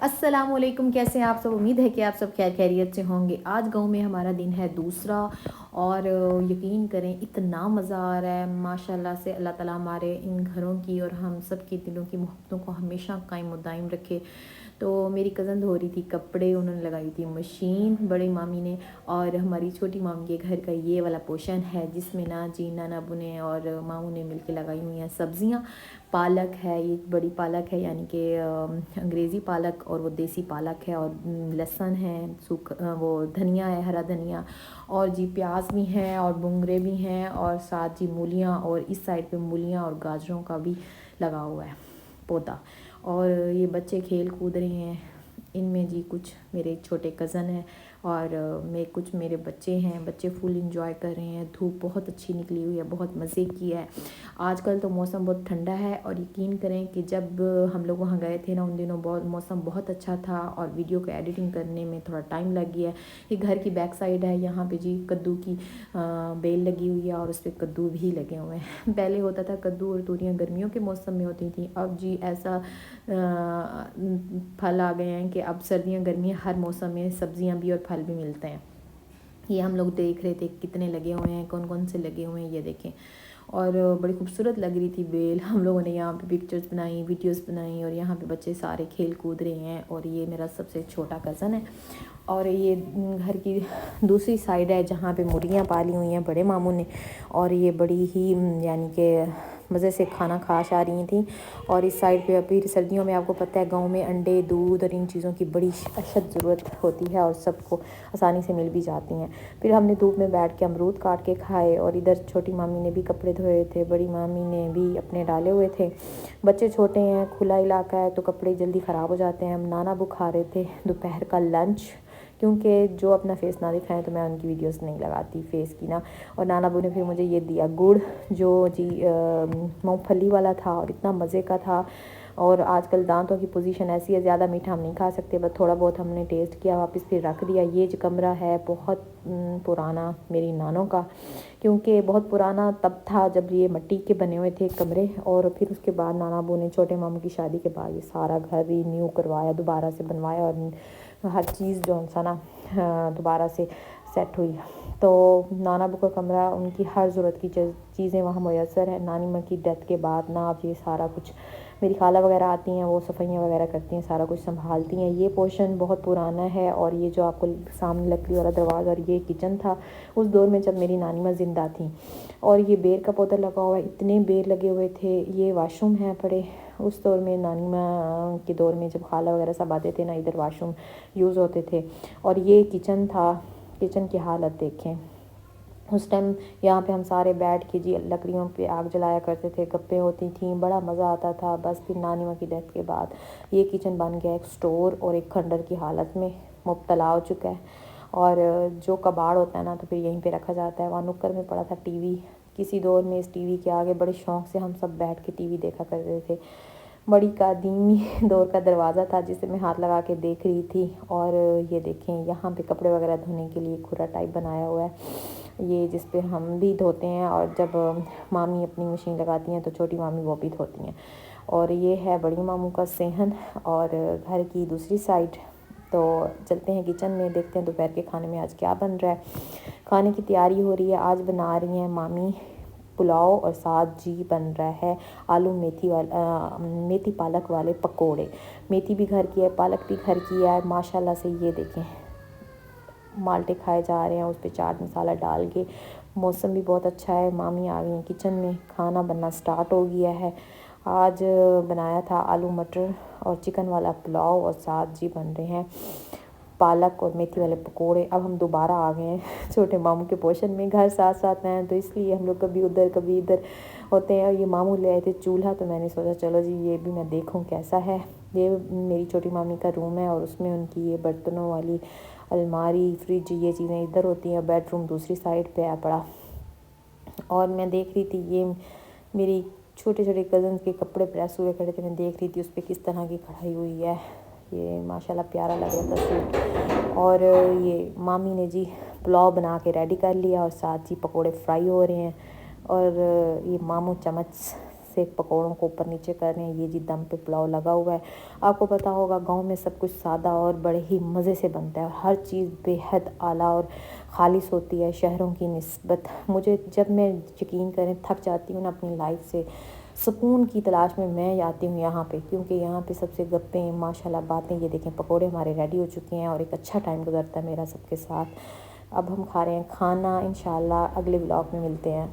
السلام علیکم، کیسے ہیں آپ سب؟ امید ہے کہ آپ سب خیر خیریت سے ہوں گے۔ آج گاؤں میں ہمارا دن ہے دوسرا، اور یقین کریں اتنا مزہ آ رہا ہے ماشاءاللہ سے۔ اللہ تعالیٰ ہمارے ان گھروں کی اور ہم سب کے دلوں کی محبتوں کو ہمیشہ قائم و دائم رکھے۔ تو میری کزن دھو رہی تھی کپڑے، انہوں نے لگائی تھی مشین بڑے مامی نے، اور ہماری چھوٹی مامی کے گھر کا یہ والا پورشن ہے جس میں نانا ابو نے اور ماموں نے مل کے لگائی ہوئی ہیں سبزیاں۔ پالک ہے، یہ بڑی پالک ہے یعنی کہ انگریزی پالک، اور وہ دیسی پالک ہے، اور لہسن ہے، وہ دھنیا ہے، ہرا دھنیا، اور جی پیاز بھی ہیں اور بنگرے بھی ہیں، اور ساتھ جی مولیاں، اور اس سائڈ پہ مولیاں اور گاجروں کا بھی لگا ہوا ہے پودا۔ اور یہ بچے کھیل کود رہے ہیں، ان میں جی کچھ میرے چھوٹے کزن ہیں اور کچھ میرے بچے ہیں۔ بچے فل انجوائے کر رہے ہیں، دھوپ بہت اچھی نکلی ہوئی ہے، بہت مزے کی ہے۔ آج کل تو موسم بہت ٹھنڈا ہے، اور یقین کریں کہ جب ہم لوگ وہاں گئے تھے نا ان دنوں موسم بہت اچھا تھا، اور ویڈیو کو ایڈیٹنگ کرنے میں تھوڑا ٹائم لگ گیا ہے۔ یہ گھر کی بیک سائڈ ہے، یہاں پہ جی کدو کی بیل لگی ہوئی ہے، اور اس پہ کدو بھی لگے ہوئے ہیں۔ پہلے ہوتا تھا کدو اور توریاں گرمیوں کے موسم میں ہوتی تھیں، اب جی ایسا پھل آ گئے ہیں کہ اب سردیاں گرمیاں ہر موسم میں سبزیاں بھی اور پھل بھی ملتے ہیں۔ یہ ہم لوگ دیکھ رہے تھے کتنے لگے ہوئے ہیں، کون کون سے لگے ہوئے ہیں، یہ دیکھیں۔ اور بڑی خوبصورت لگ رہی تھی بیل۔ ہم لوگوں نے یہاں پہ پکچرز بنائی، ویڈیوز بنائی، اور یہاں پہ بچے سارے کھیل کود رہے ہیں۔ اور یہ میرا سب سے چھوٹا کزن ہے، اور یہ گھر کی دوسری سائڈ ہے جہاں پہ مرغیاں پالی ہوئی ہیں بڑے ماموں نے، اور یہ بڑی ہی یعنی کہ مزے سے کھانا کھاش آ رہی تھیں۔ اور اس سائڈ پہ ابھی سردیوں میں آپ کو پتہ ہے گاؤں میں انڈے، دودھ اور ان چیزوں کی بڑی اشد ضرورت ہوتی ہے، اور سب کو آسانی سے مل بھی جاتی ہیں۔ پھر ہم نے دھوپ میں بیٹھ کے امرود کاٹ کے کھائے، اور ادھر چھوٹی مامی نے بھی کپڑے دھوئے تھے، بڑی مامی نے بھی اپنے ڈالے ہوئے تھے۔ بچے چھوٹے ہیں، کھلا علاقہ ہے تو کپڑے جلدی خراب ہو جاتے ہیں۔ ہم نانا ابو کھا رہے تھے دوپہر کا لنچ، کیونکہ جو اپنا فیس نہ دکھائیں تو میں ان کی ویڈیوز نہیں لگاتی فیس کی نا۔ اور نانا ابو نے پھر مجھے یہ دیا گڑ، جو جی مونگ پھلی والا تھا، اور اتنا مزے کا تھا۔ اور آج کل دانتوں کی پوزیشن ایسی ہے، زیادہ میٹھا ہم نہیں کھا سکتے، بس تھوڑا بہت ہم نے ٹیسٹ کیا، واپس پھر رکھ دیا۔ یہ جو کمرہ ہے بہت پرانا میری نانوں کا، کیونکہ بہت پرانا تب تھا جب یہ مٹی کے بنے ہوئے تھے کمرے، اور پھر اس کے بعد نانا ابو نے چھوٹے ماموں کی شادی کے بعد یہ سارا گھر ری نیو کروایا، دوبارہ سے بنوایا، اور ہر چیز جو سا نا دوبارہ سے سیٹ ہوئی۔ تو نانا ابو کا کمرہ، ان کی ہر ضرورت کی چیزیں وہاں میسر ہے۔ نانی ماں کی ڈیتھ کے بعد نا اب یہ سارا کچھ میری خالہ وغیرہ آتی ہیں، وہ صفائیاں وغیرہ کرتی ہیں، سارا کچھ سنبھالتی ہیں۔ یہ پورشن بہت پرانا ہے، اور یہ جو آپ کو سامنے لکڑی والا دروازہ، اور یہ کچن تھا اس دور میں جب میری نانی ماں زندہ تھیں۔ اور یہ بیر کا پودا لگا ہوا ہے، اتنے بیر لگے ہوئے تھے۔ یہ واش روم ہے بڑے، اس دور میں نانی ماں کے دور میں جب خالہ وغیرہ سب آتے تھے نا، ادھر واش روم یوز ہوتے تھے۔ اور یہ کچن تھا، کچن کی حالت دیکھیں اس ٹائم۔ یہاں پہ ہم سارے بیٹھ کے جی لکڑیوں پہ آگ جلایا کرتے تھے، گپیں ہوتی تھیں، بڑا مزہ آتا تھا۔ بس پھر نانی ماں کی ڈیتھ کے بعد یہ کچن بن گیا ایک سٹور اور ایک کھنڈر کی حالت میں مبتلا ہو چکا ہے۔ اور جو کباڑ ہوتا ہے نا تو پھر یہیں پہ رکھا جاتا ہے۔ وہاں نکر میں پڑا تھا ٹی وی، کسی دور میں اس ٹی وی کے آگے بڑے شوق سے ہم سب بیٹھ کے ٹی وی دیکھا کرتے تھے۔ بڑی قدیمی دور کا دروازہ تھا جسے میں ہاتھ لگا کے دیکھ رہی تھی۔ اور یہ دیکھیں یہاں پہ کپڑے وغیرہ دھونے کے لیے کھرا ٹائپ بنایا ہوا ہے، یہ جس پہ ہم بھی دھوتے ہیں، اور جب مامی اپنی مشین لگاتی ہیں تو چھوٹی مامی وہ بھی دھوتی ہیں۔ اور یہ ہے بڑی ماموں کا صحن، اور گھر کی دوسری سائڈ۔ تو چلتے ہیں کچن میں، دیکھتے ہیں دوپہر کے کھانے میں آج کیا بن رہا ہے۔ کھانے کی تیاری ہو رہی ہے، آج بنا رہی ہیں مامی پلاؤ، اور ساتھ جی بن رہا ہے آلو میتھی پالک والے پکوڑے۔ میتھی بھی گھر کی ہے، پالک بھی گھر کی ہے ماشاءاللہ سے۔ یہ دیکھیں مالٹے کھائے جا رہے ہیں اس پہ چاٹ مسالہ ڈال کے۔ موسم بھی بہت اچھا ہے، مامی آ گئی ہیں کچن میں، کھانا بننا سٹارٹ ہو گیا ہے۔ آج بنایا تھا آلو مٹر اور چکن والا پلاؤ، اور ساتھ جی بن رہے ہیں پالک اور میتھی والے پکوڑے۔ اب ہم دوبارہ آ گئے ہیں چھوٹے ماموں کے پورشن میں، گھر ساتھ ساتھ ہیں تو اس لیے ہم لوگ کبھی ادھر کبھی ادھر ہوتے ہیں۔ اور یہ ماموں لے آئے تھے چولہا، تو میں نے سوچا چلو جی یہ بھی میں دیکھوں کیسا ہے۔ یہ میری چھوٹی مامی کا روم ہے، اور اس میں ان کی یہ برتنوں والی الماری، فریج، یہ چیزیں ادھر ہوتی ہیں، بیڈ روم دوسری سائڈ پہ ہے پڑا۔ اور میں دیکھ رہی تھی یہ میری چھوٹے چھوٹے کزنس کے کپڑے پریس ہوئے کھڑے تھے، میں دیکھ رہی تھی اس پہ کس طرح کی کڑھائی ہوئی ہے، یہ ماشاءاللہ پیارا لگ رہا تھا سوٹ۔ اور یہ مامی نے جی پلاؤ بنا کے ریڈی کر لیا، اور ساتھ جی پکوڑے فرائی ہو رہے ہیں۔ اور یہ ماموں چمچ سے پکوڑوں کو اوپر نیچے کر رہے ہیں۔ یہ جی دم پہ پلاؤ لگا ہوا ہے۔ آپ کو پتہ ہوگا گاؤں میں سب کچھ سادہ اور بڑے ہی مزے سے بنتا ہے، اور ہر چیز بے حد اعلیٰ اور خالص ہوتی ہے شہروں کی نسبت۔ مجھے جب میں یقین کریں تھک جاتی ہوں نا اپنی لائف سے، سکون کی تلاش میں آتی ہوں یہاں پہ، کیونکہ یہاں پہ سب سے گپیں ماشاءاللہ باتیں۔ یہ دیکھیں پکوڑے ہمارے ریڈی ہو چکے ہیں اور ایک اچھا ٹائم گزرتا ہے میرا سب کے ساتھ۔ اب ہم کھا رہے ہیں کھانا، انشاءاللہ اگلے ولاگ میں ملتے ہیں۔